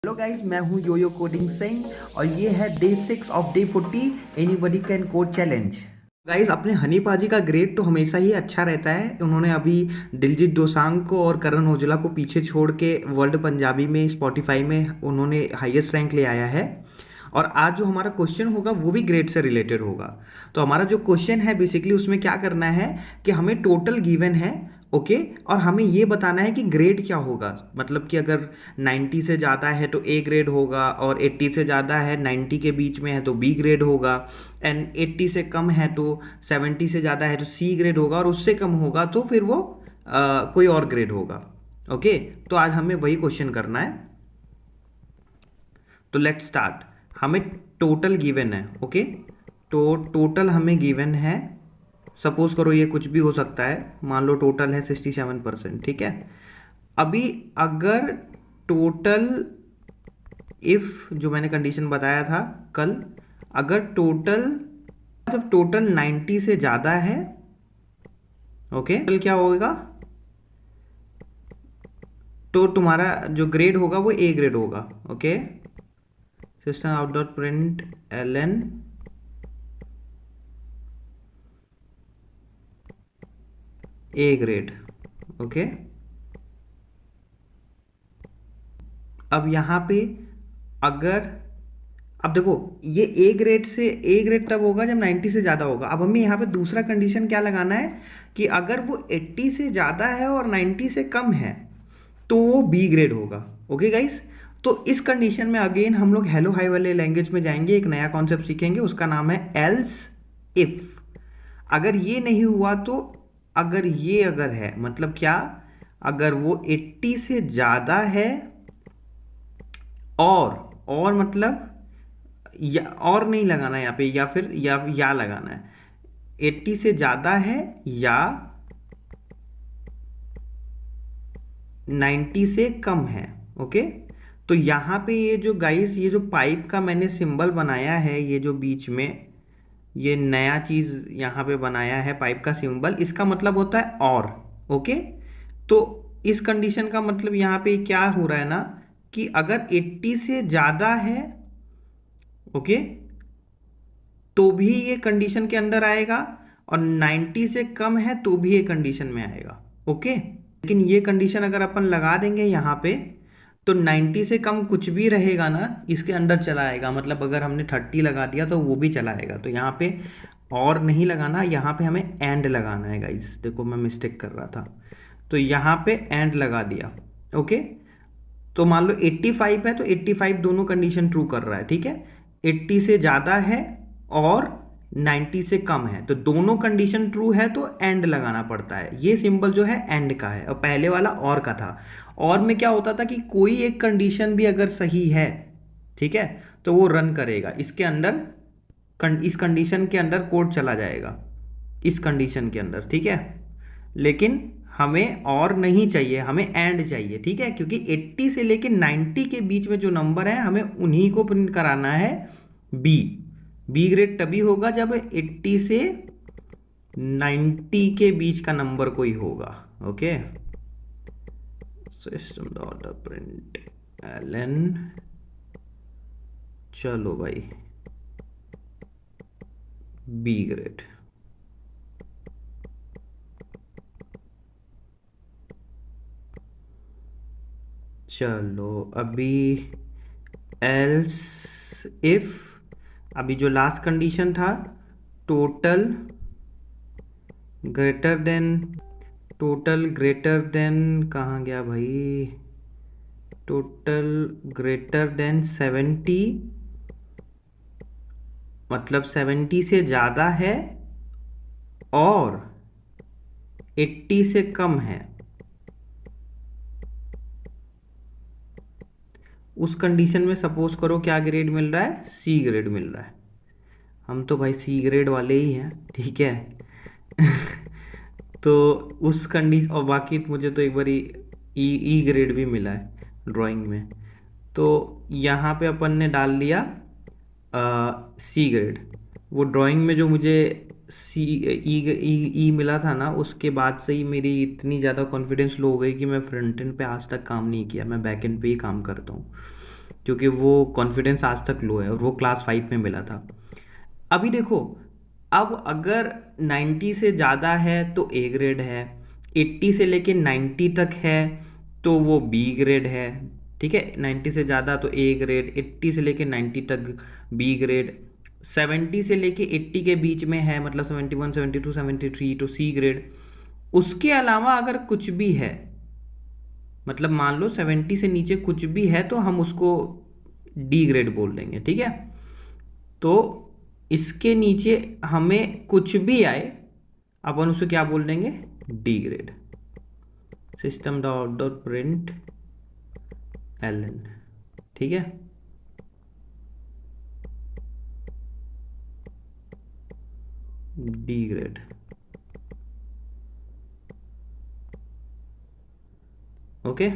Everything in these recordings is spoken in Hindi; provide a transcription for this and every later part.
हेलो गाइस, मैं हूं योयो कोडिंग सिंह और ये है day 6 of day 40 anybody can code challenge. Guys, अपने हनी पाजी का ग्रेड तो हमेशा ही अच्छा रहता है। उन्होंने अभी दिलजीत दोसांझ को और करण औजला को पीछे छोड़ के वर्ल्ड पंजाबी में स्पॉटिफाई में उन्होंने हाईएस्ट रैंक ले आया है। और आज जो हमारा क्वेश्चन होगा वो भी ग्रेड से रिलेटेड होगा। तो हमारा जो क्वेश्चन है बेसिकली उसमें क्या करना है कि हमें टोटल गिवन है, ओके, और हमें ये बताना है कि ग्रेड क्या होगा। मतलब कि अगर 90 से ज़्यादा है तो ए ग्रेड होगा, और 80 से ज़्यादा है 90 के बीच में है तो बी ग्रेड होगा, एंड 80 से कम है तो 70 से ज़्यादा है तो सी ग्रेड होगा, और उससे कम होगा तो फिर वो कोई और ग्रेड होगा। ओके, तो आज हमें वही क्वेश्चन करना है। तो लेट्स स्टार्ट। हमें टोटल गिवन है, ओके, तो टोटल हमें गिवन है। सपोज करो ये कुछ भी हो सकता है, मान लो टोटल है 67%, ठीक है। अभी अगर टोटल, इफ जो मैंने कंडीशन बताया था कल, अगर टोटल, जब टोटल 90 से ज़्यादा है, ओके, टोटल क्या होगा, तो तुम्हारा जो ग्रेड होगा वो ए ग्रेड होगा। Okay, system out dot print L A grade. Okay, अब यहाँ पे अगर, अब देखो ये ए ग्रेड से, ए ग्रेड तब होगा जब 90 से ज़्यादा होगा। अब हमें यहाँ पे दूसरा कंडीशन क्या लगाना है कि अगर वो 80 से ज़्यादा है और 90 से कम है तो वो बी ग्रेड होगा। ओके गाइस, तो इस कंडीशन में अगेन हम लोग हेलो हाई वाले लैंग्वेज में जाएंगे, एक नया कॉन्सेप्ट सीखेंगे, उसका नाम है एल्स इफ। अगर ये नहीं हुआ तो, अगर ये अगर है मतलब क्या, अगर वो 80 से ज़्यादा है और मतलब या, और नहीं लगाना है यहाँ पे, या फिर या लगाना है, 80 से ज़्यादा है या 90 से कम है। ओके, तो यहाँ पे ये जो गाइस, ये जो पाइप का मैंने सिंबल बनाया है, ये जो बीच में ये नया चीज़ यहाँ पे बनाया है पाइप का सिंबल, इसका मतलब होता है और। ओके, तो इस कंडीशन का मतलब यहाँ पे क्या हो रहा है ना कि अगर 80 से ज़्यादा है, ओके, तो भी ये कंडीशन के अंदर आएगा, और 90 से कम है तो भी ये कंडीशन में आएगा। ओके, लेकिन ये कंडीशन अगर अपन लगा देंगे यहाँ पे तो 90 से कम कुछ भी रहेगा ना इसके अंदर चला आएगा। मतलब अगर हमने 30 लगा दिया तो वो भी चला आएगा। तो यहाँ पे और नहीं लगाना, यहाँ पे हमें एंड लगाना है गाइस। देखो मैं मिस्टेक कर रहा था, तो यहाँ पे एंड लगा दिया। ओके, तो मान लो 85 है तो 85 दोनों कंडीशन ट्रू कर रहा है, ठीक है। 80 से ज़्यादा है और 90 से कम है, तो दोनों कंडीशन ट्रू है तो एंड लगाना पड़ता है। ये सिंबल जो है एंड का है, और पहले वाला और का था। और में क्या होता था कि कोई एक कंडीशन भी अगर सही है, ठीक है, तो वो रन करेगा इसके अंदर, इस कंडीशन के अंदर कोड चला जाएगा, इस कंडीशन के अंदर, ठीक है। लेकिन हमें और नहीं चाहिए, हमें एंड चाहिए, ठीक है, क्योंकि 80 से लेके 90 के बीच में जो नंबर है हमें उन्हीं को प्रिंट कराना है बी। बी ग्रेड तभी होगा जब 80 से 90 के बीच का नंबर कोई होगा। Okay, system dot print Allen, चलो भाई बी ग्रेड। चलो अभी एल्स इफ, अभी जो लास्ट कंडीशन था total greater than, total greater than कहाँ गया भाई, टोटल ग्रेटर देन 70, मतलब 70 से ज़्यादा है और 80 से कम है, उस कंडीशन में सपोज करो क्या ग्रेड मिल रहा है, सी ग्रेड मिल रहा है। हम तो भाई सी ग्रेड वाले ही हैं, ठीक है। तो उस कंडीशन, और बाकी मुझे तो एक बार ई ग्रेड भी मिला है ड्राइंग में। तो यहाँ पे अपन ने डाल लिया सी ग्रेड। वो ड्राइंग में जो मुझे सी ई मिला था ना, उसके बाद से ही मेरी इतनी ज़्यादा कॉन्फिडेंस लो हो गई कि मैं फ्रंट एंड पे आज तक काम नहीं किया, मैं बैक एंड पे ही काम करता हूँ। क्योंकि वो कॉन्फिडेंस आज तक लो है और वो क्लास 5 में मिला था। अभी देखो, अब अगर 90 से ज़्यादा है तो ए ग्रेड है, 80 से लेके 90 तक है तो वो बी ग्रेड है। ठीक है, 90 से ज़्यादा तो ए ग्रेड, 80 से लेके 90 तक बी ग्रेड, 70 से लेके 80 के बीच में है मतलब 71, 72, 73 तो सी ग्रेड। उसके अलावा अगर कुछ भी है, मतलब मान लो 70 से नीचे कुछ भी है तो हम उसको डी ग्रेड बोल देंगे। ठीक है, तो इसके नीचे हमें कुछ भी आए अपन उसे क्या बोल देंगे, D grade. System dot dot print Allen. ठीक है, डी ग्रेड। ओके,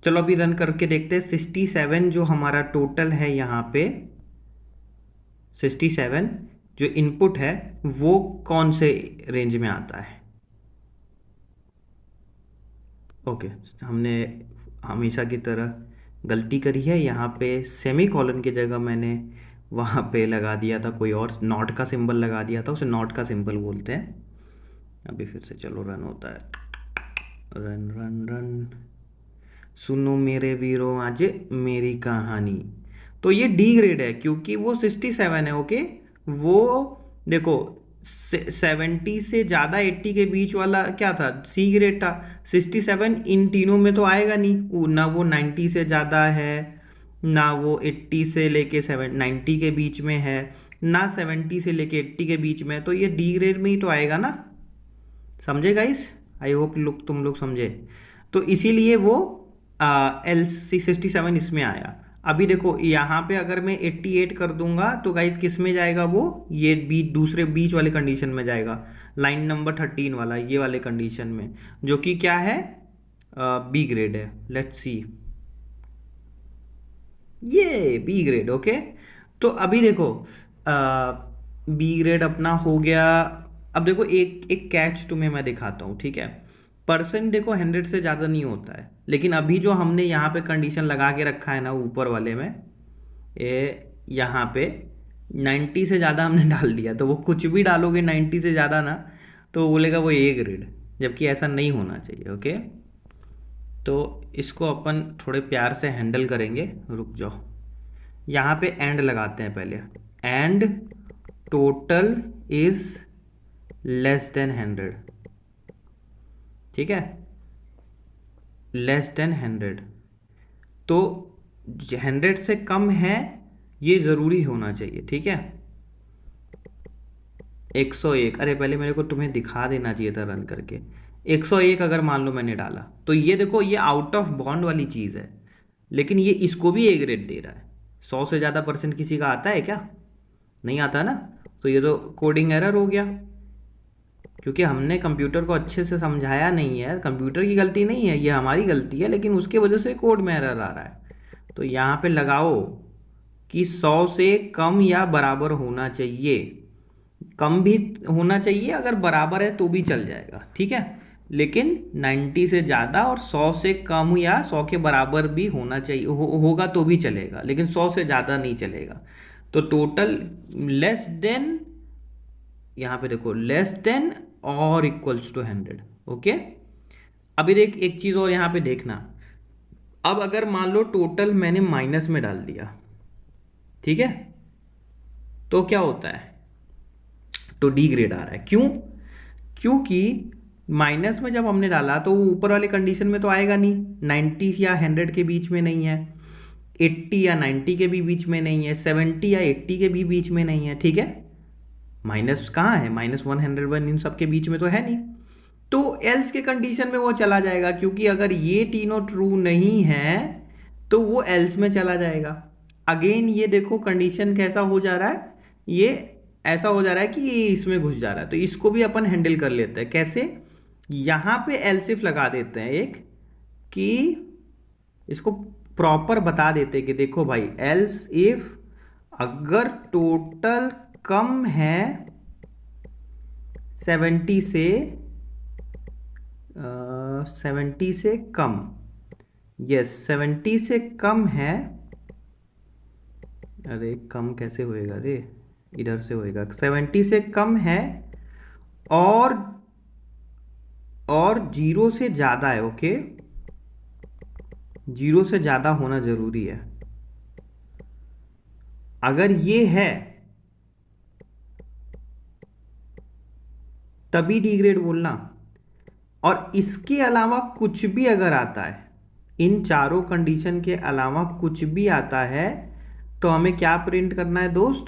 चलो अभी रन करके देखते हैं। 67 जो हमारा टोटल है यहाँ पे, 67 जो इनपुट है वो कौन से रेंज में आता है। ओके, हमने हमेशा की तरह गलती करी है, यहाँ पे सेमी कॉलन की जगह मैंने वहाँ पे लगा दिया था कोई और नॉट का सिंबल लगा दिया था, उसे नॉट का सिंबल बोलते हैं। अभी फिर से चलो रन होता है, रन रन रन। सुनो मेरे वीरों आज मेरी कहानी। तो ये डी ग्रेड है क्योंकि वो 67 है। ओके, वो देखो 70 से ज़्यादा 80 के बीच वाला क्या था, सी ग्रेड था। 67 इन तीनों में तो आएगा नहीं, ना वो 90 से ज़्यादा है, ना वो 80 से लेके 90 के बीच में है, ना 70 से लेके 80 के बीच में, तो ये डी ग्रेड में ही तो आएगा ना। समझे गाइस, आई होप लोग तुम लोग समझे। तो इसीलिए वो एल सी 67 इसमें आया। अभी देखो यहाँ पे अगर मैं 88 कर दूंगा तो गाइस किस में जाएगा वो, ये बीच दूसरे बीच वाले कंडीशन में जाएगा, लाइन नंबर 13 वाला, ये वाले कंडीशन में, जो कि क्या है, बी ग्रेड है। लेट्स सी, ये बी ग्रेड। ओके, तो अभी देखो बी ग्रेड अपना हो गया। अब देखो एक एक कैच तुम्हें मैं दिखाता हूँ। ठीक है, परसेंट देखो 100 से ज़्यादा नहीं होता है, लेकिन अभी जो हमने यहाँ पे कंडीशन लगा के रखा है ना ऊपर वाले में, ये यहाँ पे 90 से ज़्यादा हमने डाल दिया, तो वो कुछ भी डालोगे 90 से ज़्यादा ना तो वो बोलेगा वो ए ग्रेड, जबकि ऐसा नहीं होना चाहिए। ओके, तो इसको अपन थोड़े प्यार से हैंडल करेंगे। रुक जाओ, यहाँ पे एंड लगाते हैं पहले, and total is less than 100। ठीक है, लेस देन 100, तो 100 से कम है ये ज़रूरी होना चाहिए। ठीक है, 101, अरे पहले मेरे को तुम्हें दिखा देना चाहिए था रन करके। 101 अगर मान लो मैंने डाला तो ये देखो ये आउट ऑफ बाउंड वाली चीज़ है, लेकिन ये इसको भी ए ग्रेड दे रहा है। 100 से ज़्यादा परसेंट किसी का आता है क्या, नहीं आता ना, तो ये तो कोडिंग एरर हो गया, क्योंकि हमने कंप्यूटर को अच्छे से समझाया नहीं है। कंप्यूटर की गलती नहीं है, ये हमारी गलती है, लेकिन उसके वजह से कोड में एरर आ रहा है। तो यहाँ पे लगाओ कि 100 से कम या बराबर होना चाहिए, कम भी होना चाहिए, अगर बराबर है तो भी चल जाएगा। ठीक है, लेकिन 90 से ज़्यादा और 100 से कम या 100 के बराबर भी होना चाहिए, होगा तो भी चलेगा, लेकिन 100 से ज़्यादा नहीं चलेगा। तो टोटल लेस देन, यहाँ पे देखो लेस देन और इक्वल्स टू 100। ओके, अभी देख एक चीज़ और यहाँ पे देखना, अब अगर मान लो टोटल मैंने माइनस में डाल दिया, ठीक है, तो क्या होता है, तो डी ग्रेड आ रहा है। क्यों, क्योंकि माइनस में जब हमने डाला तो वो ऊपर वाले कंडीशन में तो आएगा नहीं, 90 या 100 के बीच में नहीं है, 80 या 90 के भी बीच में नहीं है, 70 या 80 के भी बीच में नहीं है। ठीक है, माइनस कहाँ है, -101 इन सब के बीच में तो है नहीं, तो एल्स के कंडीशन में वो चला जाएगा, क्योंकि अगर ये तीनों ट्रू नहीं है तो वो एल्स में चला जाएगा। अगेन ये देखो कंडीशन कैसा हो जा रहा है, ये ऐसा हो जा रहा है कि ये इसमें घुस जा रहा है, तो इसको भी अपन हैंडल कर लेते हैं। कैसे, यहाँ पे एल्सिफ लगा देते हैं एक, कि इसको प्रॉपर बता देते हैं कि देखो भाई एल्स इफ अगर टोटल कम है 70 से 70 से कम यस 70 से कम है। अरे कम कैसे होएगा रे, इधर से होएगा। 70 से कम है और जीरो से ज़्यादा है। ओके, जीरो से ज़्यादा होना ज़रूरी है। अगर ये है तभी डिग्रेड बोलना। और इसके अलावा कुछ भी अगर आता है, इन चारों कंडीशन के अलावा कुछ भी आता है, तो हमें क्या प्रिंट करना है दोस्त?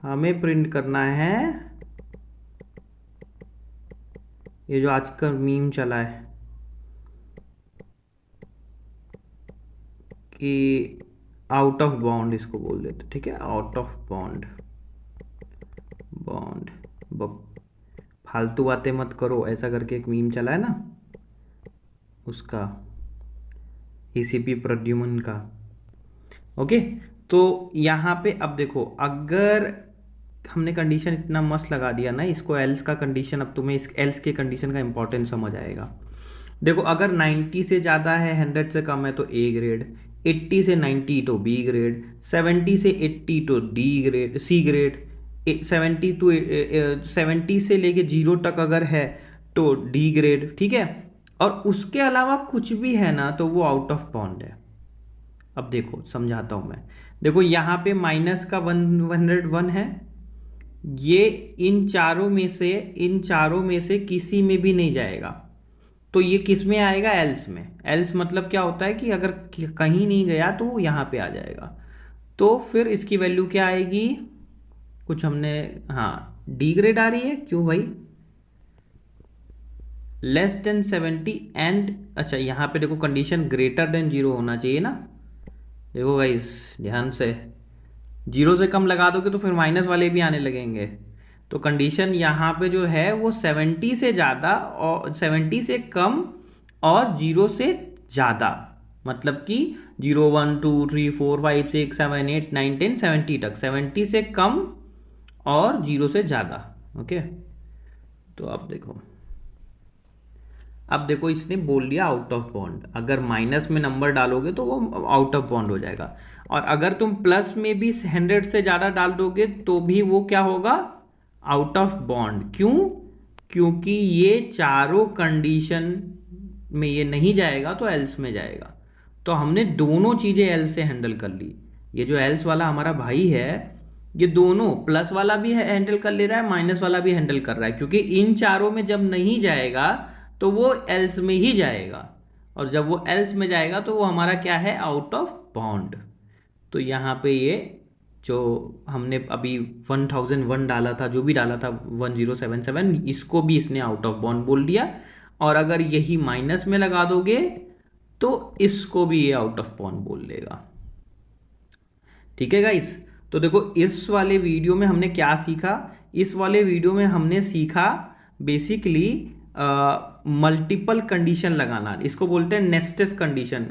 हमें प्रिंट करना है ये जो आजकल मीम चला है कि आउट ऑफ बाउंड, इसको बोल देते, ठीक है, आउट ऑफ बाउंड। बॉन्ड फालतू बातें मत करो ऐसा करके एक मीम चला है ना, उसका एसीपी प्रद्युमन का। ओके, तो यहाँ पे अब देखो, अगर हमने कंडीशन इतना मस्त लगा दिया ना, इसको एल्स का कंडीशन, अब तुम्हें इस एल्स के कंडीशन का इंपॉर्टेंस समझ आएगा। देखो, अगर 90 से ज़्यादा है, 100 से कम है तो ए ग्रेड, 80 से 90 तो बी ग्रेड, 70 से 80 तो डी ग्रेड, सी ग्रेड, 70 से लेके 0 तक अगर है तो डी ग्रेड, ठीक है। और उसके अलावा कुछ भी है ना तो वो आउट ऑफ बाउंड है। अब देखो समझाता हूँ मैं। देखो यहाँ पे माइनस का 101 है, ये इन चारों में से किसी में भी नहीं जाएगा, तो ये किस में आएगा? एल्स में। एल्स मतलब क्या होता है कि अगर कहीं नहीं गया तो वो यहाँ पे आ जाएगा। तो फिर इसकी वैल्यू क्या आएगी? कुछ हमने, हाँ, डी ग्रेड आ रही है। क्यों भाई? लेस देन 70 एंड, अच्छा यहाँ पे देखो कंडीशन ग्रेटर देन 0 होना चाहिए ना। देखो गाइस ध्यान से, 0 से कम लगा दोगे तो फिर माइनस वाले भी आने लगेंगे। तो कंडीशन यहाँ पे जो है वो 70 से ज़्यादा और 70 से कम और 0 से ज़्यादा, मतलब कि 0 1 2 3 4 5 6 7 8 9 10 70 तक, 70 से कम और 0 से ज़्यादा। ओके, तो अब देखो इसने बोल दिया आउट ऑफ बॉन्ड। अगर माइनस में नंबर डालोगे तो वो आउट ऑफ बॉन्ड हो जाएगा, और अगर तुम प्लस में भी 100 से ज़्यादा डाल दोगे तो भी वो क्या होगा? Out of bond. क्यों? क्योंकि ये चारों कंडीशन में ये नहीं जाएगा तो एल्स में जाएगा। तो हमने दोनों चीज़ें एल्स से हैंडल कर ली। ये जो एल्स वाला हमारा भाई है, ये दोनों प्लस वाला भी हैंडल कर ले रहा है, माइनस वाला भी हैंडल कर रहा है, क्योंकि इन चारों में जब नहीं जाएगा तो वो एल्स में ही जाएगा, और जब वो एल्स में जाएगा तो वो हमारा क्या है? Out of bound. तो यहाँ पे ये जो हमने अभी 1001 डाला था, जो भी डाला था 1077, इसको भी इसने आउट ऑफ बाउंड बोल दिया। और अगर यही माइनस में लगा दोगे तो इसको भी ये आउट ऑफ बाउंड बोल लेगा। ठीक है गाइस, तो देखो इस वाले वीडियो में हमने क्या सीखा? इस वाले वीडियो में हमने सीखा बेसिकली मल्टीपल कंडीशन लगाना। इसको बोलते हैं नेस्टेड कंडीशन।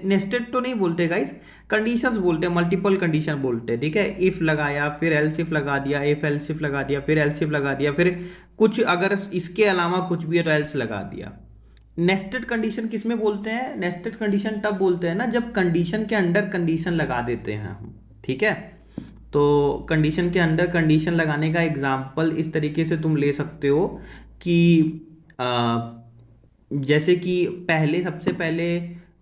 नेस्टेड तो नहीं बोलते गाइस, कंडीशंस बोलते हैं, मल्टीपल कंडीशन बोलते हैं। ठीक है, इफ लगाया, फिर एल्स इफ लगा दिया, इफ एल्स इफ लगा दिया, फिर एल्स इफ लगा दिया, फिर कुछ अगर इसके अलावा कुछ भी है तो एल्स लगा दिया। नेस्टेड कंडीशन किस में बोलते हैं? नेस्टेड कंडीशन तब बोलते हैं ना जब कंडीशन के अंडर कंडीशन लगा देते हैं हम। ठीक है, तो कंडीशन के अंदर कंडीशन लगाने का एग्जाम्पल इस तरीके से तुम ले सकते हो कि जैसे कि सबसे पहले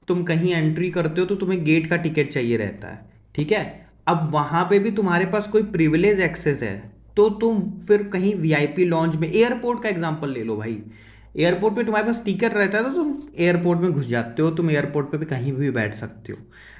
तुम कहीं एंट्री करते हो तो तुम्हें गेट का टिकट चाहिए रहता है। ठीक है, अब वहां पे भी तुम्हारे पास कोई प्रिविलेज एक्सेस है तो तुम फिर कहीं वीआईपी लॉन्च में, एयरपोर्ट का एग्जांपल ले लो भाई, एयरपोर्ट पे तुम्हारे पास टिकट रहता है तो तुम एयरपोर्ट में घुस जाते हो, तुम एयरपोर्ट पे भी कहीं भी बैठ सकते हो।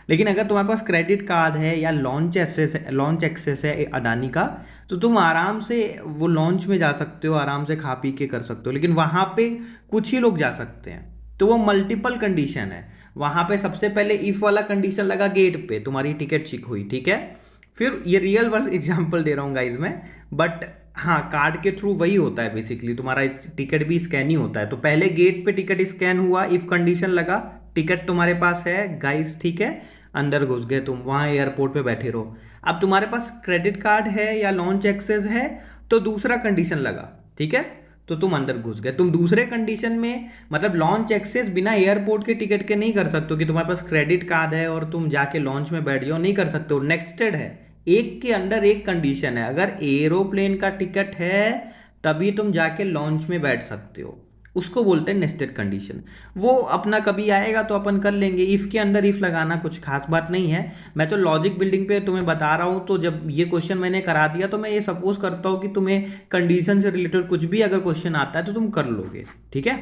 लेकिन अगर तुम्हारे पास क्रेडिट कार्ड है या लॉन्च एक्सेस है अडानी का, तो तुम आराम से वो लॉन्च में जा सकते हो, आराम से खा पी के कर सकते हो। लेकिन वहाँ पे कुछ ही लोग जा सकते हैं, तो वो मल्टीपल कंडीशन है। वहाँ पे सबसे पहले इफ वाला कंडीशन लगा गेट पे, तुम्हारी टिकट चेक हुई। ठीक है, फिर ये रियल वर्ल्ड एग्जाम्पल दे रहा हूँ गाइज मैं, बट हाँ कार्ड के थ्रू वही होता है बेसिकली, तुम्हारा टिकट भी स्कैन ही होता है। तो पहले गेट पे टिकट स्कैन हुआ, इफ कंडीशन लगा, टिकट तुम्हारे पास है गाइस, ठीक है, अंदर घुस गए तुम, वहाँ एयरपोर्ट पे बैठे रहो। अब तुम्हारे पास क्रेडिट कार्ड है या लॉन्च एक्सेस है तो दूसरा कंडीशन लगा। ठीक है, तो तुम अंदर घुस गए। तुम दूसरे कंडीशन में मतलब लॉन्च एक्सेस बिना एयरपोर्ट के टिकट के नहीं कर सकते हो कि तुम्हारे पास क्रेडिट कार्ड है और तुम जाके लॉन्च में बैठ जाओ, नहीं कर सकते हो। नेक्स्टेड है, एक के अंडर एक कंडीशन है, अगर एरोप्लेन का टिकट है तभी तुम जाके लॉन्च में बैठ सकते हो, उसको बोलते हैं नेस्टेड कंडीशन। वो अपना कभी आएगा तो अपन कर लेंगे। इफ के अंदर इफ लगाना कुछ खास बात नहीं है, मैं तो लॉजिक बिल्डिंग पे तुम्हें बता रहा हूँ। तो जब ये क्वेश्चन मैंने करा दिया तो मैं ये सपोज करता हूँ कि तुम्हें कंडीशन से रिलेटेड कुछ भी अगर क्वेश्चन आता है तो तुम कर लोगे, ठीक है।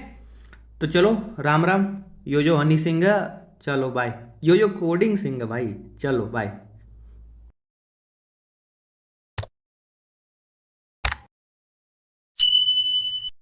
तो चलो राम राम, यो जो हनी सिंह, चलो बाय, यो जो कोडिंग सिंह भाई, चलो बाय।